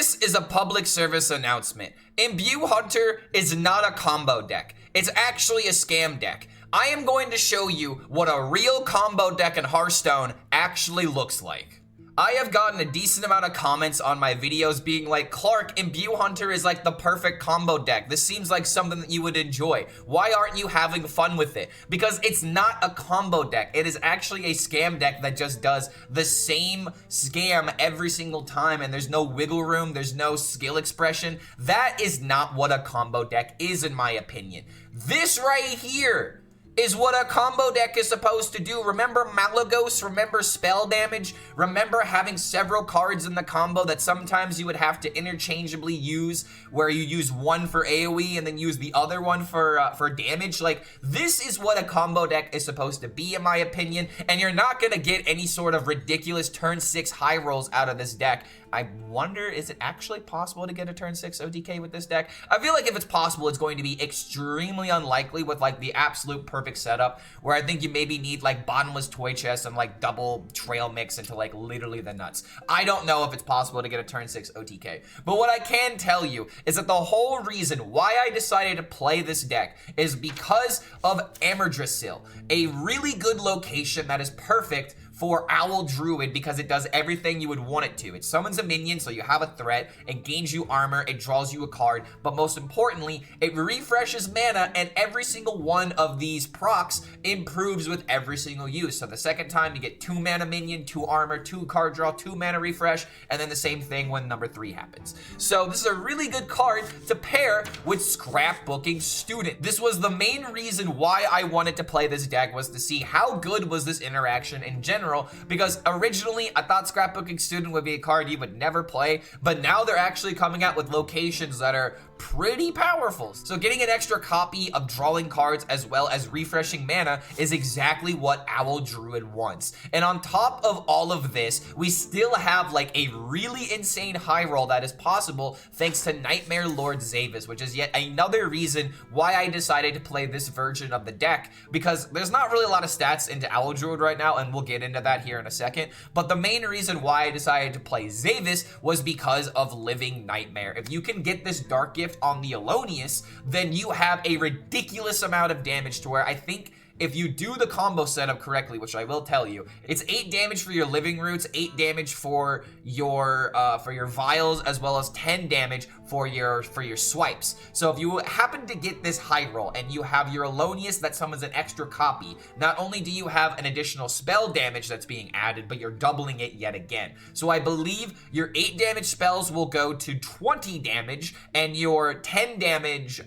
This is a public service announcement. Imbue Hunter is not a combo deck. It's actually a scam deck. I am going to show you what a real combo deck in Hearthstone actually looks like. I have gotten a decent amount of comments on my videos being like, Clark, Imbue Hunter is like the perfect combo deck. This seems like something that you would enjoy. Why aren't you having fun with it? Because it's not a combo deck. It is actually a scam deck that just does the same scam every single time, and there's no wiggle room, there's no skill expression. That is not what a combo deck is, in my opinion. This right here is what a combo deck is supposed to do. Remember Malagos? Remember spell damage? Remember having several cards in the combo that sometimes you would have to interchangeably use, where you use one for AoE and then use the other one for damage? Like, this is what a combo deck is supposed to be, in my opinion, and you're not gonna get any sort of ridiculous turn 6 high rolls out of this deck. I wonder, is it actually possible to get a turn 6 OTK with this deck? I feel like if it's possible, it's going to be extremely unlikely with like the absolute perfect setup, where I think you maybe need like bottomless toy chest and like double trail mix into like literally the nuts. I don't know if it's possible to get a turn 6 OTK, but what I can tell you is that the whole reason why I decided to play this deck is because of Amardrasil, a really good location that is perfect for Owl Druid because it does everything you would want it to. It summons a minion, so you have a threat, it gains you armor, it draws you a card, but most importantly, it refreshes mana, and every single one of these procs improves with every single use. So the second time you get 2 mana minion, 2 armor, 2 card draw, 2 mana refresh, and then the same thing when number 3 happens. So this is a really good card to pair with Scrapbooking Student. This was the main reason why I wanted to play this deck, was to see how good was this interaction in general, because originally I thought Scrapbooking Student would be a card you would never play, but now they're actually coming out with locations that are pretty powerful. So getting an extra copy of drawing cards as well as refreshing mana is exactly what Owl Druid wants. And on top of all of this, we still have like a really insane high roll that is possible thanks to Nightmare Lord Zavis, which is yet another reason why I decided to play this version of the deck, because there's not really a lot of stats into Owl Druid right now, and we'll get into that here in a second. But the main reason why I decided to play Zavis was because of Living Nightmare. If you can get this Dark Gift on the Alonius, then you have a ridiculous amount of damage, to where I think if you do the combo setup correctly, which I will tell you, it's 8 damage for your Living Roots, 8 damage for your vials, as well as 10 damage for your swipes. So if you happen to get this high roll and you have your Alonius that summons an extra copy, not only do you have an additional spell damage that's being added, but you're doubling it yet again. So I believe your 8 damage spells will go to 20 damage, and your 10 damage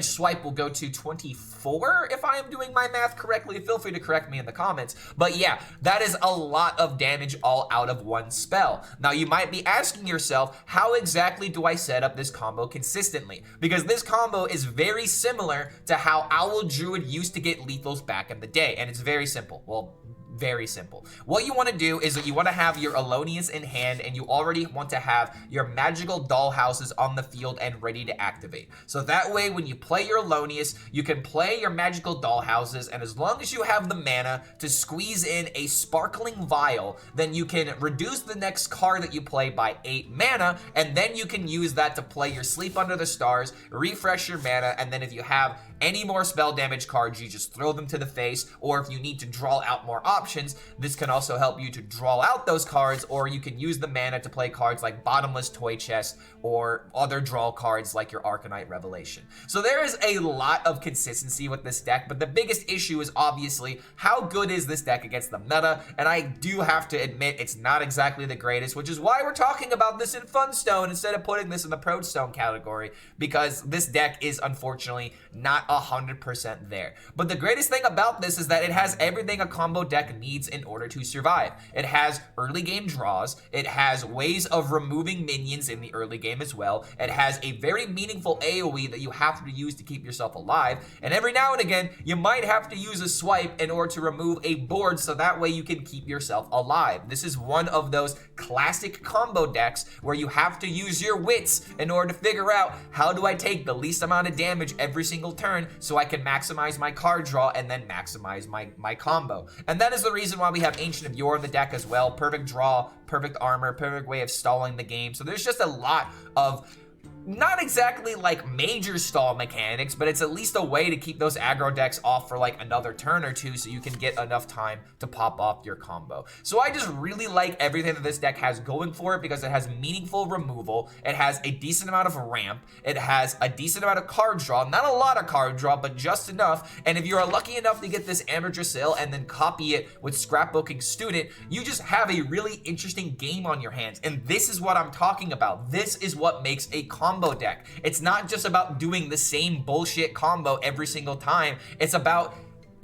swipe will go to 24, if I am doing my math correctly. Feel free to correct me in the comments. But yeah, that is a lot of damage all out of one spell. Now you might be asking yourself, how exactly do I set up this combo consistently? Because this combo is very similar to how Owl Druid used to get lethals back in the day, and it's very simple. Well, very simple. What you want to do is that you want to have your Alonius in hand, and you already want to have your magical dollhouses on the field and ready to activate. So that way, when you play your Alonius, you can play your magical dollhouses, and as long as you have the mana to squeeze in a sparkling vial, then you can reduce the next card that you play by 8 mana, and then you can use that to play your Sleep Under the Stars, refresh your mana, and then if you have any more spell damage cards, you just throw them to the face, or if you need to draw out more options, this can also help you to draw out those cards, or you can use the mana to play cards like Bottomless Toy Chest or other draw cards like your Arcanite Revelation. So there is a lot of consistency with this deck, but the biggest issue is obviously how good is this deck against the meta, and I do have to admit it's not exactly the greatest, which is why we're talking about this in Funstone instead of putting this in the Protostone category, because this deck is unfortunately not 100% there. But the greatest thing about this is that it has everything a combo deck needs in order to survive. It has early game draws, it has ways of removing minions in the early game as well, it has a very meaningful AoE that you have to use to keep yourself alive, and every now and again you might have to use a swipe in order to remove a board so that way you can keep yourself alive. This is one of those classic combo decks where you have to use your wits in order to figure out, how do I take the least amount of damage every single turn turn so I can maximize my card draw and then maximize my combo. And that is the reason why we have Ancient of Yore in the deck as well. Perfect draw, perfect armor, perfect way of stalling the game. So there's just a lot of not exactly like major stall mechanics, but it's at least a way to keep those aggro decks off for like another turn or two so you can get enough time to pop off your combo. So I just really like everything that this deck has going for it because it has meaningful removal, it has a decent amount of ramp, it has a decent amount of card draw, not a lot of card draw, but just enough. And if you are lucky enough to get this Amateur Sale and then copy it with Scrapbooking Student, you just have a really interesting game on your hands. And this is what I'm talking about. This is what makes a combo deck. It's not just about doing the same bullshit combo every single time. It's about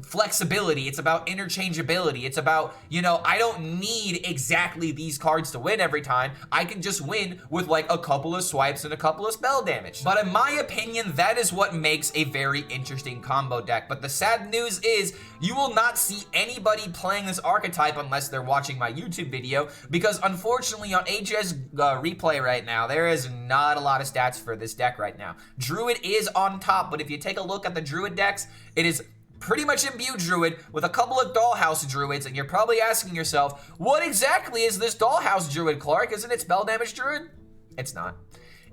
flexibility, it's about interchangeability, it's about, you know, I don't need exactly these cards to win every time. I can just win with like a couple of swipes and a couple of spell damage. But in my opinion, that is what makes a very interesting combo deck. But the sad news is you will not see anybody playing this archetype unless they're watching my YouTube video, because unfortunately on HSReplay right now, there is not a lot of stats for this deck right now. Druid is on top, but if you take a look at the Druid decks, it is pretty much Imbue Druid with a couple of Dollhouse Druids, and you're probably asking yourself, what exactly is this Dollhouse Druid, Clark? Isn't it Spell Damage Druid? It's not.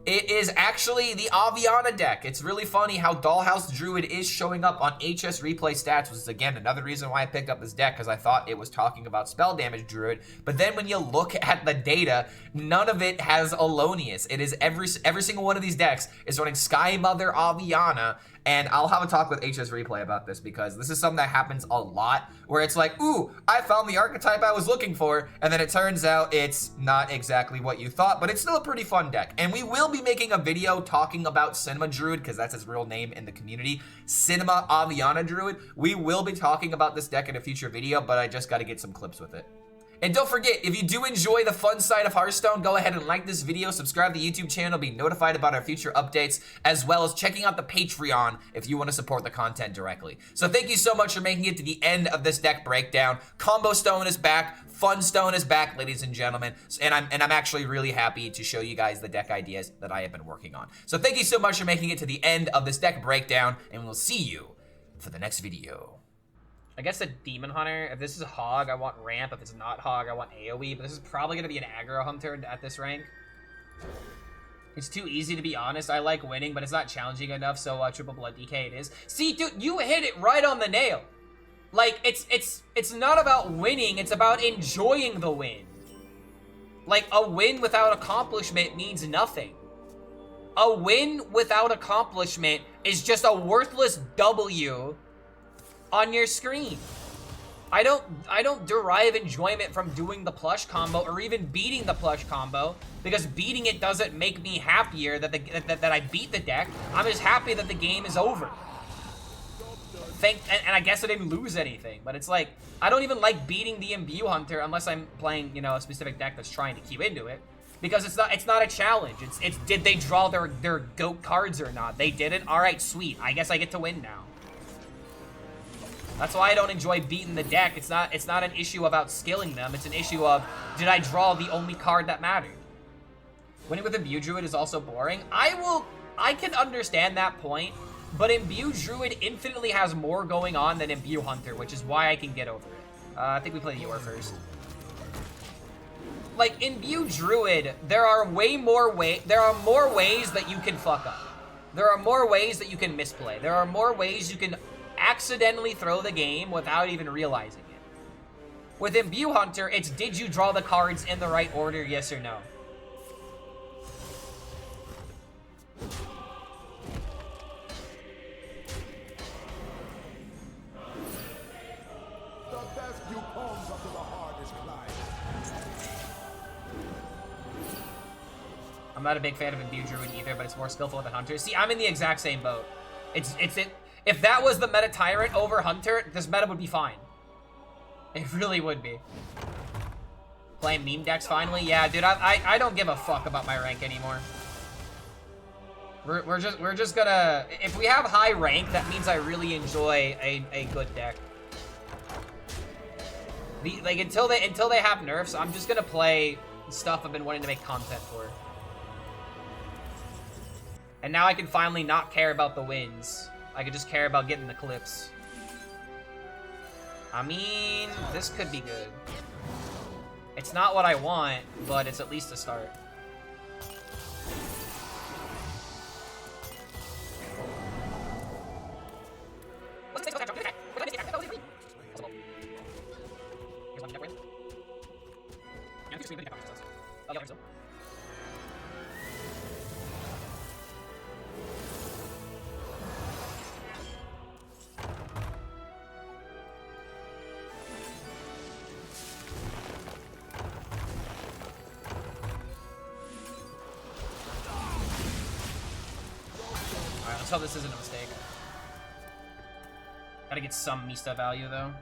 It is actually the Aviana deck. It's really funny how Dollhouse Druid is showing up on HSReplay stats, which is again another reason why I picked up this deck, because I thought it was talking about Spell Damage Druid. But then when you look at the data, none of it has Alonius. It is every single one of these decks is running Sky Mother Aviana. And I'll have a talk with HSReplay about this because this is something that happens a lot where it's like, ooh, I found the archetype I was looking for, and then it turns out it's not exactly what you thought, but it's still a pretty fun deck. And we will be making a video talking about Cinema Druid because that's his real name in the community, Cinema Aviana Druid. We will be talking about this deck in a future video, but I just got to get some clips with it. And don't forget, if you do enjoy the fun side of Hearthstone, go ahead and like this video, subscribe to the YouTube channel, be notified about our future updates, as well as checking out the Patreon if you want to support the content directly. So thank you so much for making it to the end of this deck breakdown. Combo Stone is back, Fun Stone is back, ladies and gentlemen, and I'm actually really happy to show you guys the deck ideas that I have been working on. So thank you so much for making it to the end of this deck breakdown, and we'll see you for the next video. I guess a Demon Hunter, if this is a Hog, I want Ramp. If it's not Hog, I want AoE. But this is probably going to be an Aggro Hunter at this rank. It's too easy, to be honest. I like winning, but it's not challenging enough, so Triple Blood DK it is. See, dude, you hit it right on the nail. Like, it's not about winning, it's about enjoying the win. Like, a win without accomplishment means nothing. A win without accomplishment is just a worthless W on your screen. I don't derive enjoyment from doing the plush combo or even beating the plush combo, because beating it doesn't make me happier that I beat the deck. I'm just happy that the game is over. And I guess I didn't lose anything, but it's like, I don't even like beating the Imbue Hunter unless I'm playing, you know, a specific deck that's trying to queue into it, because it's not a challenge. It's did they draw their GOAT cards or not? They didn't? All right, sweet. I guess I get to win now. That's why I don't enjoy beating the deck. It's not an issue about skilling them. It's an issue of, did I draw the only card that mattered? Winning with Imbue Druid is also boring. I can understand that point, but Imbue Druid infinitely has more going on than Imbue Hunter, which is why I can get over it. I think we play Yor first. Like, Imbue Druid, there are more ways that you can fuck up. There are more ways that you can misplay. There are more ways you can accidentally throw the game without even realizing it. With Imbue Hunter, it's did you draw the cards in the right order, yes or no? I'm not a big fan of Imbue Druid either, but it's more skillful than Hunter. See, I'm in the exact same boat. If that was the meta Tyrant over Hunter, this meta would be fine. It really would be. Playing meme decks finally? Yeah, dude, I don't give a fuck about my rank anymore. We're just gonna, if we have high rank, that means I really enjoy a good deck. Like until they have nerfs, I'm just gonna play stuff I've been wanting to make content for. And now I can finally not care about the wins. I could just care about getting the clips. I mean, this could be good. It's not what I want, but it's at least a start. Let's hope this isn't a mistake. Gotta get some Mista value, though.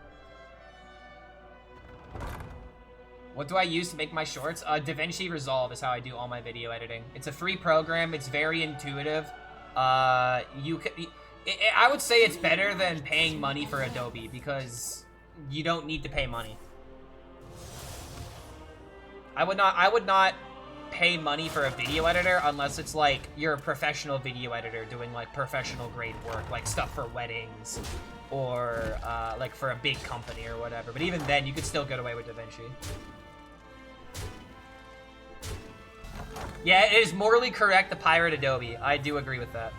What do I use to make my shorts? DaVinci Resolve is how I do all my video editing. It's a free program. It's very intuitive. I would say it's better than paying money for Adobe because you don't need to pay money. I would not pay money for a video editor unless it's like you're a professional video editor doing like professional grade work, like stuff for weddings or like for a big company or whatever. But even then, you could still get away with DaVinci. Yeah, it is morally correct to pirate Adobe. I do agree with that.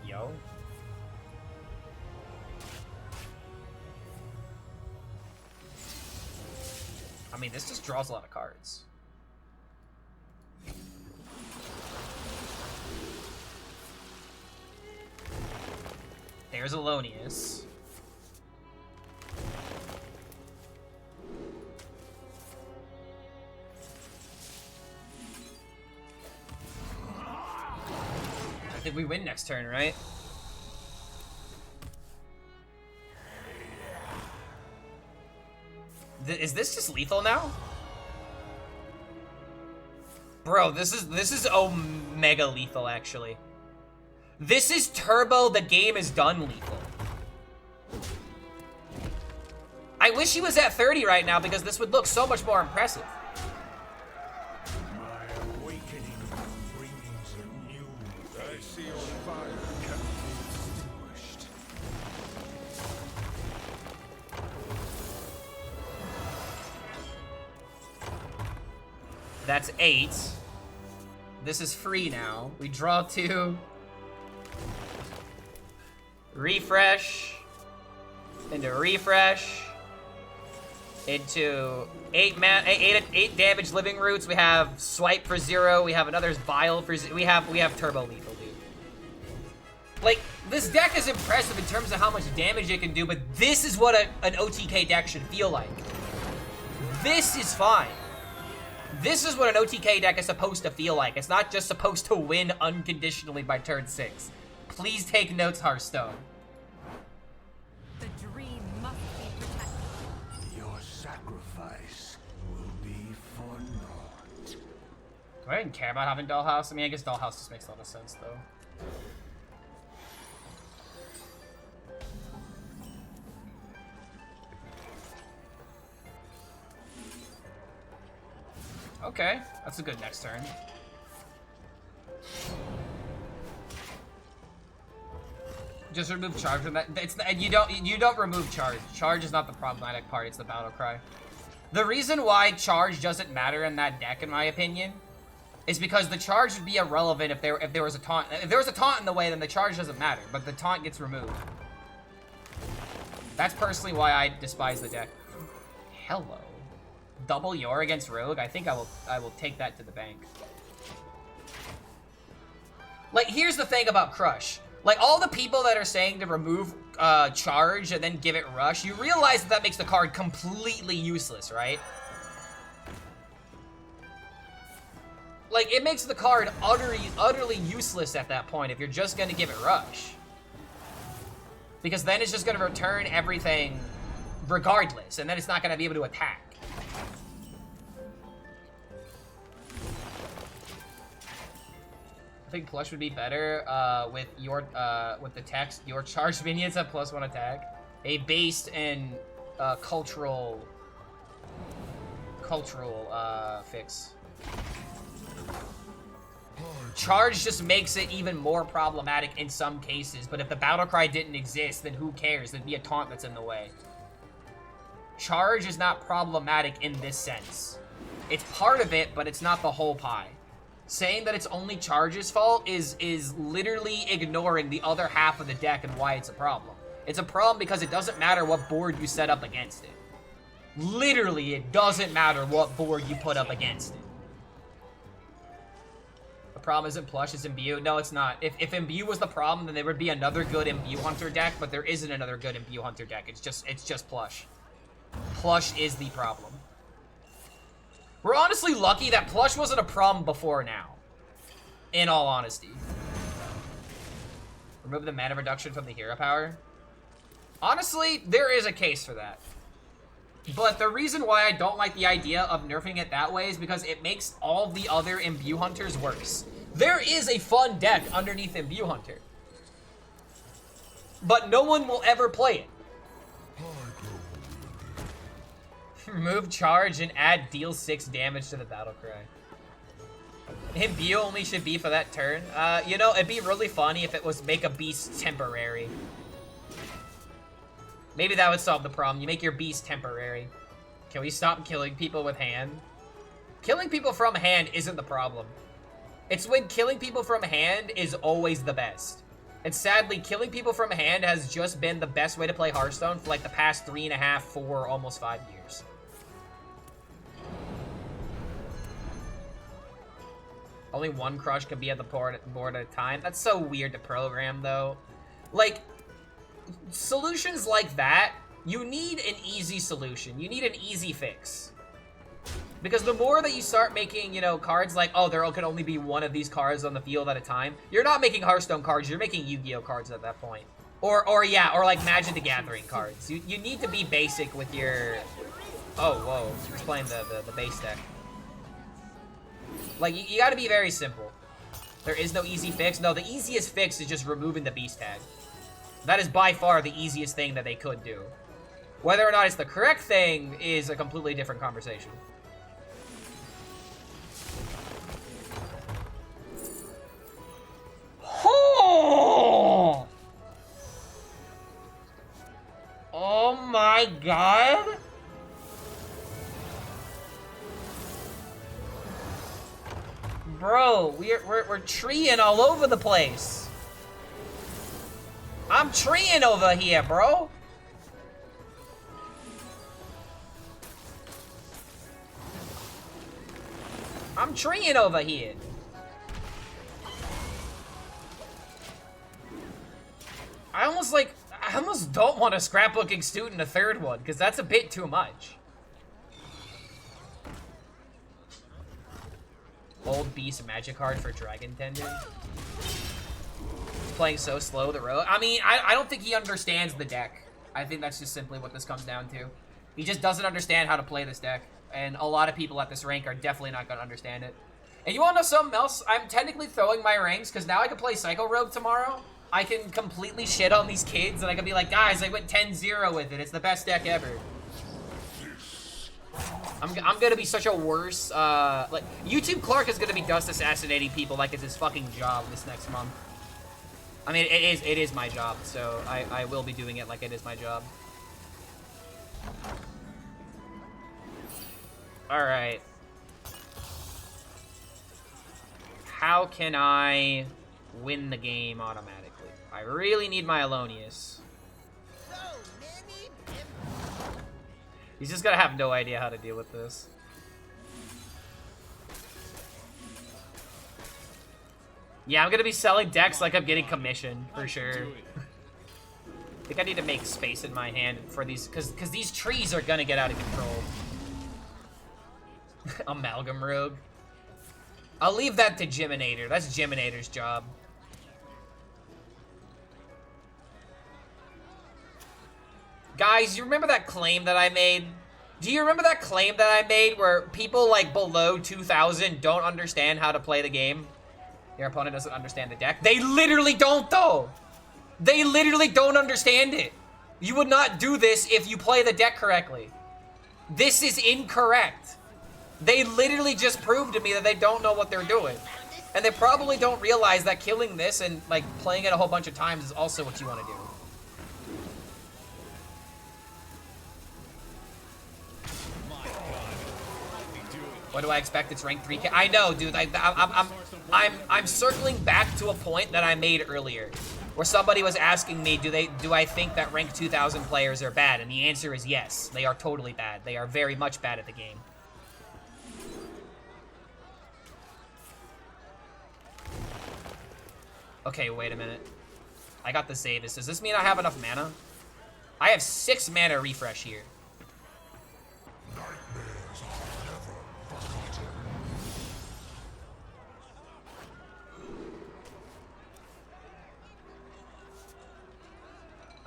Yo. I mean, this just draws a lot of cards. There's Alonius. I think we win next turn, right? Is this just lethal now? Bro, this is omega lethal, actually. This is turbo, the game is done lethal. I wish he was at 30 right now because this would look so much more impressive. My awakening brings a new I see your fire can be extinguished. That's 8. This is free now. We draw 2. Refresh. Into refresh. Into 8 damage living roots. We have swipe for 0. We have another vial for 0. We have turbo lethal, dude. Like, this deck is impressive in terms of how much damage it can do, but this is what an OTK deck should feel like. This is fine. This is what an OTK deck is supposed to feel like. It's not just supposed to win unconditionally by turn 6. Please take notes, Hearthstone. The dream must be protected. Your sacrifice will be for naught. Do I even care about having Dollhouse? I mean, I guess Dollhouse just makes a lot of sense, though. Okay, that's a good next turn. Just remove charge from that. It's you don't remove charge. Charge is not the problematic part. It's the battle cry. The reason why charge doesn't matter in that deck, in my opinion, is because the charge would be irrelevant if there was a taunt. If there was a taunt in the way, then the charge doesn't matter. But the taunt gets removed. That's personally why I despise the deck. Hello. Double Yor against Rogue? I think I will take that to the bank. Like, here's the thing about Crush. Like, all the people that are saying to remove charge and then give it rush, you realize that makes the card completely useless, right? Like, it makes the card utterly useless at that point if you're just gonna give it rush. Because then it's just gonna return everything regardless, and then it's not gonna be able to attack. I think plush would be better with the text. Your charged minions have +1 attack. A based in cultural fix. Charge just makes it even more problematic in some cases, but if the battle cry didn't exist, then who cares? There'd be a taunt that's in the way. Charge is not problematic in this sense. It's part of it, but it's not the whole pie. Saying that it's only Charge's fault is literally ignoring the other half of the deck and why it's a problem. It's a problem because it doesn't matter what board you set up against it. Literally, it doesn't matter what board you put up against it. The problem isn't Plush, it's Imbue. No, it's not. If Imbue was the problem, then there would be another good Imbue Hunter deck, but there isn't another good Imbue Hunter deck. It's just Plush. Plush is the problem. We're honestly lucky that Plush wasn't a problem before now. In all honesty. Remove the mana reduction from the hero power. Honestly, there is a case for that. But the reason why I don't like the idea of nerfing it that way is because it makes all the other Imbue Hunters worse. There is a fun deck underneath Imbue Hunter. But no one will ever play it. Remove Charge and add deal 6 damage to the battle cry. Imbue only should be for that turn. You know, it'd be really funny if it was make a beast temporary. Maybe that would solve the problem. You make your beast temporary. Can we stop killing people with hand? Killing people from hand isn't the problem. It's when killing people from hand is always the best. And sadly, killing people from hand has just been the best way to play Hearthstone for like the past 3.5, 4, almost 5 years. Only one crush can be at the board at a time. That's so weird to program, though. Like, solutions like that, you need an easy solution. You need an easy fix. Because the more that you start making, you know, cards like, oh, there can only be one of these cards on the field at a time, you're not making Hearthstone cards, you're making Yu-Gi-Oh cards at that point. Or like Magic the Gathering cards. You need to be basic with your... Oh, whoa. He's playing the base deck. Like, you gotta be very simple. There is no easy fix. No, the easiest fix is just removing the beast tag. That is by far the easiest thing that they could do. Whether or not it's the correct thing is a completely different conversation. Oh my god. Bro, we're treeing all over the place. I'm treeing over here, bro. I'm treeing over here. I almost don't want a scrapbooking student a third one, because that's a bit too much. Old Beast Magic card for Dragon Tendon. He's playing so slow the road. I mean, I don't think he understands the deck. I think that's just simply what this comes down to. He just doesn't understand how to play this deck. And a lot of people at this rank are definitely not going to understand it. And you want to know something else? I'm technically throwing my ranks because now I can play Psycho Rogue tomorrow. I can completely shit on these kids and I can be like, guys, I went 10-0 with it. It's the best deck ever. I'm gonna be such a worse, like, YouTube Clark is gonna be dust assassinating people like it's his fucking job this next month. I mean, it is my job, so I will be doing it like it is my job. Alright. How can I win the game automatically? I really need my Alonius. He's just gonna have no idea how to deal with this. Yeah, I'm gonna be selling decks like I'm getting commission, for sure. I think I need to make space in my hand for these, because these trees are gonna get out of control. Amalgam Rogue. I'll leave that to Jiminator. That's Jiminator's job. Guys, you remember that claim that I made? Do you remember that claim that I made where people like below 2,000 don't understand how to play the game? Your opponent doesn't understand the deck. They literally don't, though. They literally don't understand it. You would not do this if you play the deck correctly. This is incorrect. They literally just proved to me that they don't know what they're doing. And they probably don't realize that killing this and like playing it a whole bunch of times is also what you want to do. What do I expect? It's rank 3K. I know, dude. I'm circling back to a point that I made earlier, where somebody was asking me, do I think that rank 2000 players are bad? And the answer is yes. They are totally bad. They are very much bad at the game. Okay, wait a minute. I got the Zavis. Does this mean I have enough mana? I have 6 mana refresh here.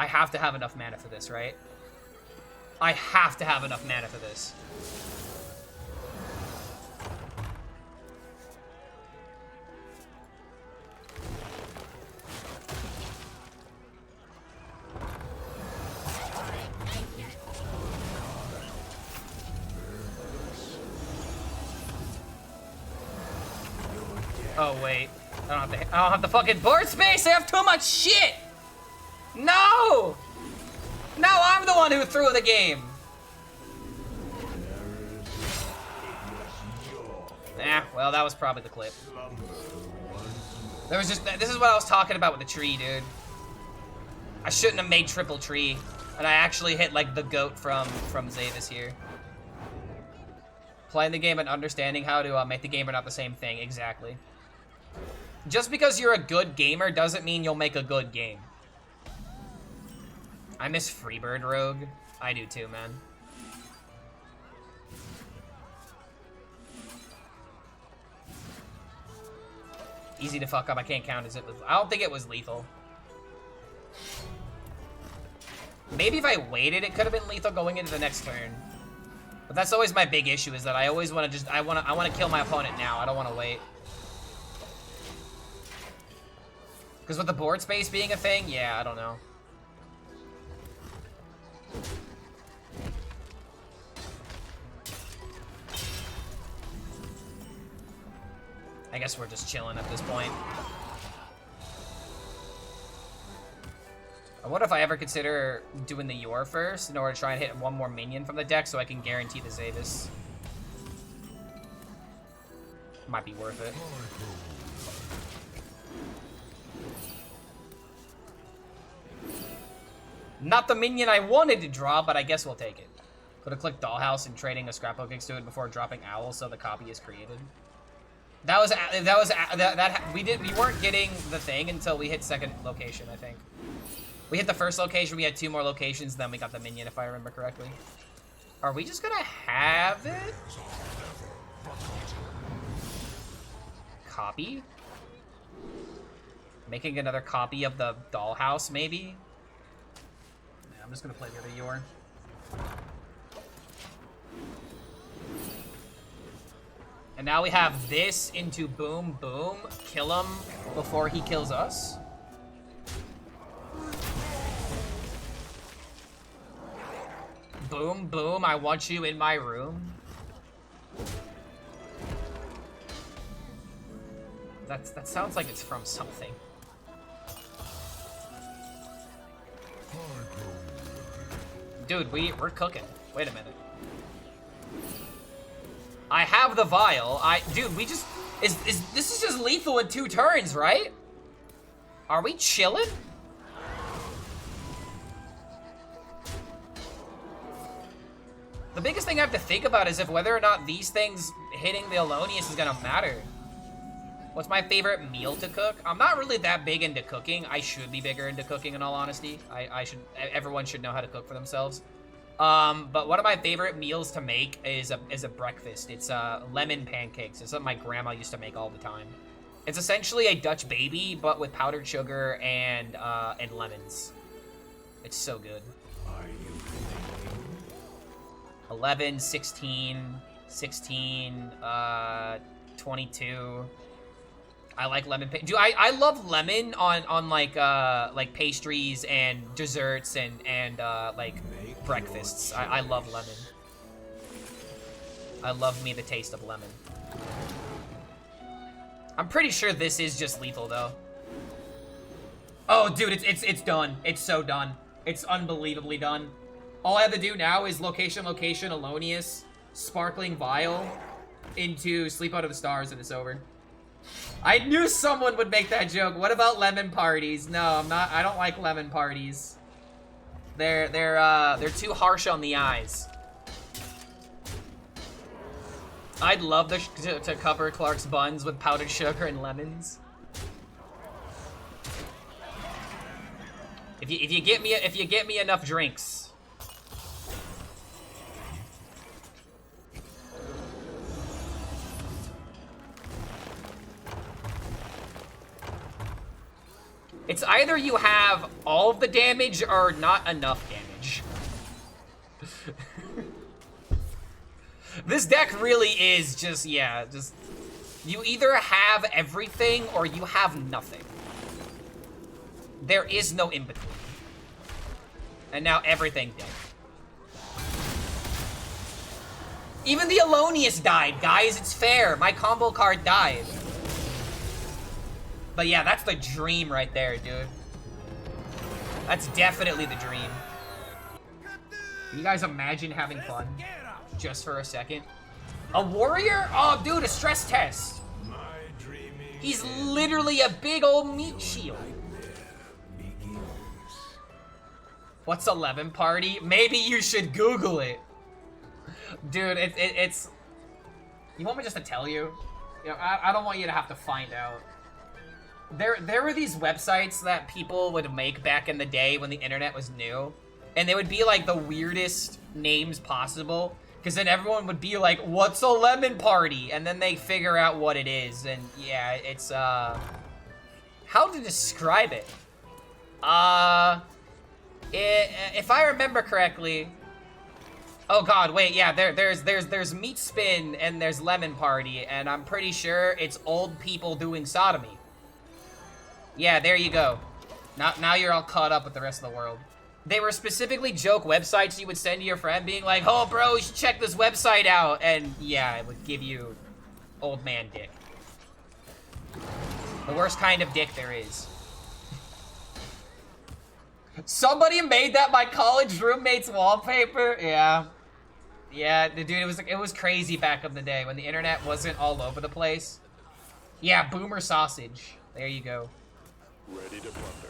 I have to have enough mana for this, right? I have to have enough mana for this. Oh wait, I don't have the fucking board space. I have too much shit. No! Now I'm the one who threw the game. Well, that was probably the clip. There was just, this is what I was talking about with the tree, dude. I shouldn't have made triple tree, and I actually hit like the goat from Zavis here. Playing the game and understanding how to make the game are not the same thing, exactly. Just because you're a good gamer doesn't mean you'll make a good game. I miss Freebird Rogue. I do too, man. Easy to fuck up. I can't count as it was. I don't think it was lethal. Maybe if I waited, it could have been lethal going into the next turn. But that's always my big issue, is that I always want to just I want to kill my opponent now. I don't want to wait. Because with the board space being a thing, yeah, I don't know. I guess we're just chilling at this point. I wonder if I ever consider doing the Yor first in order to try and hit one more minion from the deck so I can guarantee the Zavis. Might be worth it. Not the minion I wanted to draw, but I guess we'll take it. Could have clicked Dollhouse and trading a Scrapbook to it before dropping Owl so the copy is created. We weren't getting the thing until we hit second location, I think. We hit the first location, we had 2 more locations, then we got the minion, if I remember correctly. Are we just gonna have it? Copy? Making another copy of the Dollhouse, maybe? Yeah, I'm just gonna play the other Yor. And now we have this into boom, boom, kill him before he kills us. Boom, boom, I want you in my room. That sounds like it's from something. Dude, we're cooking. Wait a minute. I have the vial. Dude, we just this is just lethal in 2 turns, right? Are we chilling? The biggest thing I have to think about is if whether or not these things hitting the Alonius is gonna matter. What's my favorite meal to cook? I'm not really that big into cooking. I should be bigger into cooking, in all honesty. Everyone should know how to cook for themselves. But one of my favorite meals to make is a breakfast. It's lemon pancakes. It's something my grandma used to make all the time. It's essentially a Dutch baby, but with powdered sugar and lemons. It's so good. 11, 16, 16, 22. I like lemon. Dude, I love lemon on like pastries and desserts and like breakfasts. I love lemon. I love me the taste of lemon. I'm pretty sure this is just lethal though. Oh, dude, it's done. It's so done. It's unbelievably done. All I have to do now is location, Alonius, Sparkling Vial into Sleep Out of the Stars, and it's over. I knew someone would make that joke. What about lemon parties? No, I'm not. I don't like lemon parties. They're too harsh on the eyes. I'd love to cover Clark's buns with powdered sugar and lemons. If you get me enough drinks. It's either you have all of the damage or not enough damage. This deck really is just, yeah, just... You either have everything or you have nothing. There is no in-between. And now everything dead. Even the Alonius died, guys. It's fair. My combo card died. But yeah, that's the dream right there, dude. That's definitely the dream. Can you guys imagine having fun? Just for a second. A warrior? Oh, dude, a stress test. He's literally a big old meat shield. What's 11 party? Maybe you should Google it. Dude, it's... You want me just to tell you? You know, I don't want you to have to find out. There were these websites that people would make back in the day when the internet was new. And they would be like the weirdest names possible. Because then everyone would be like, what's a lemon party? And then they figure out what it is. And yeah, it's, how to describe it? If I remember correctly... Oh god, wait, yeah, there's meat spin and there's lemon party. And I'm pretty sure it's old people doing sodomy. Yeah, there you go. Now you're all caught up with the rest of the world. They were specifically joke websites you would send to your friend being like, oh, bro, you should check this website out. And yeah, it would give you old man dick. The worst kind of dick there is. Somebody made that my college roommate's wallpaper? Yeah. Yeah, dude, it was crazy back in the day when the internet wasn't all over the place. Yeah, boomer sausage. There you go. Ready to plunder.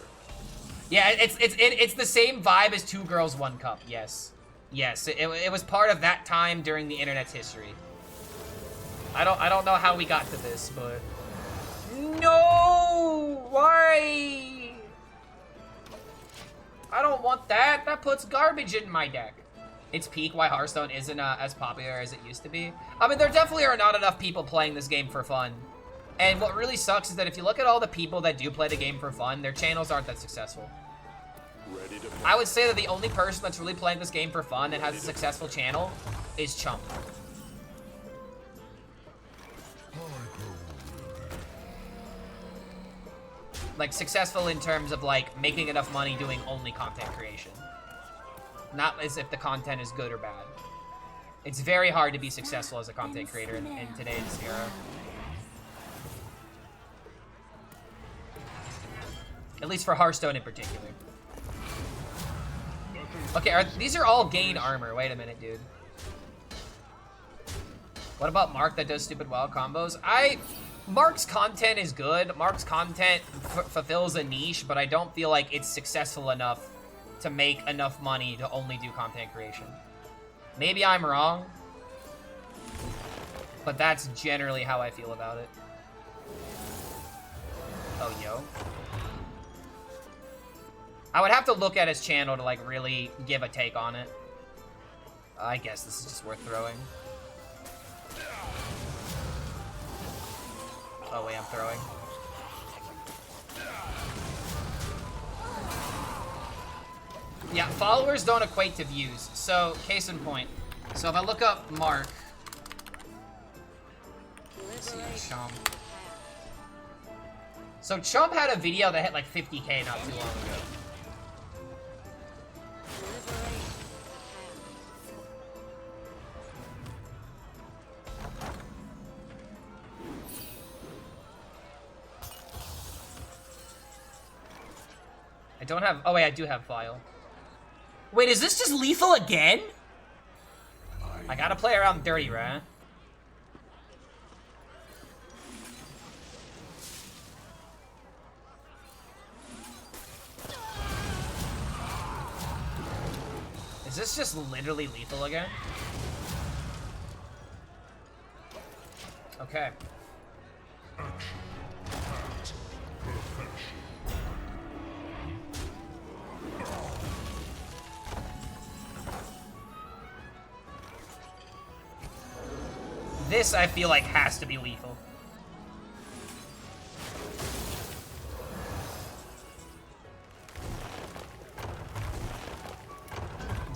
Yeah, it's the same vibe as Two Girls, One Cup. Yes. Yes, it was part of that time during the internet's history. I don't know how we got to this, but... No! Why? I don't want that. That puts garbage in my deck. It's peak why Hearthstone isn't as popular as it used to be. I mean, there definitely are not enough people playing this game for fun. And what really sucks is that if you look at all the people that do play the game for fun, their channels aren't that successful. I would say that the only person that's really playing this game for fun and has a successful channel is Chump. Like, successful in terms of, like, making enough money doing only content creation. Not as if the content is good or bad. It's very hard to be successful as a content creator in today's era. At least for Hearthstone in particular. Okay, these are all gain armor. Wait a minute, dude. What about Mark that does stupid wild combos? Mark's content is good. Mark's content fulfills a niche, but I don't feel like it's successful enough to make enough money to only do content creation. Maybe I'm wrong, but that's generally how I feel about it. Oh, yo. I would have to look at his channel to, like, really give a take on it. I guess this is just worth throwing. Oh, wait, I'm throwing. Yeah, followers don't equate to views. So, case in point. So, if I look up Mark... Let's see, Chump. So, Chump had a video that hit, like, 50K not too long ago. don't have... Oh, wait, I do have File. Wait, is this just lethal again? I gotta play around dirty, right? Is this just literally lethal again? Okay. This, I feel like, has to be lethal.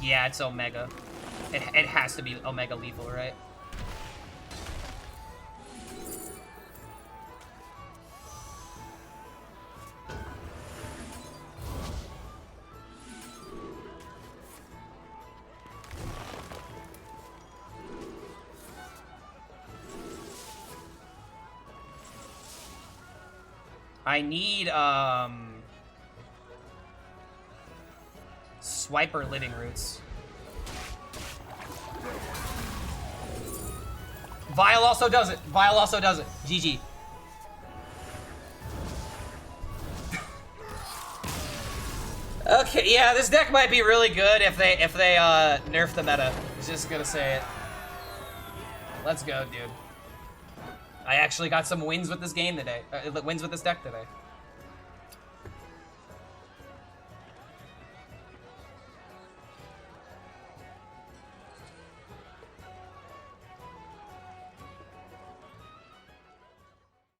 Yeah, it's Omega. It has to be Omega lethal, right? I need, Swiper Living Roots. Vile also does it. Vile also does it. GG. Okay, yeah, this deck might be really good if they nerf the meta. Just gonna say it. Let's go, dude. I actually got some wins with this game today. Wins with this deck today.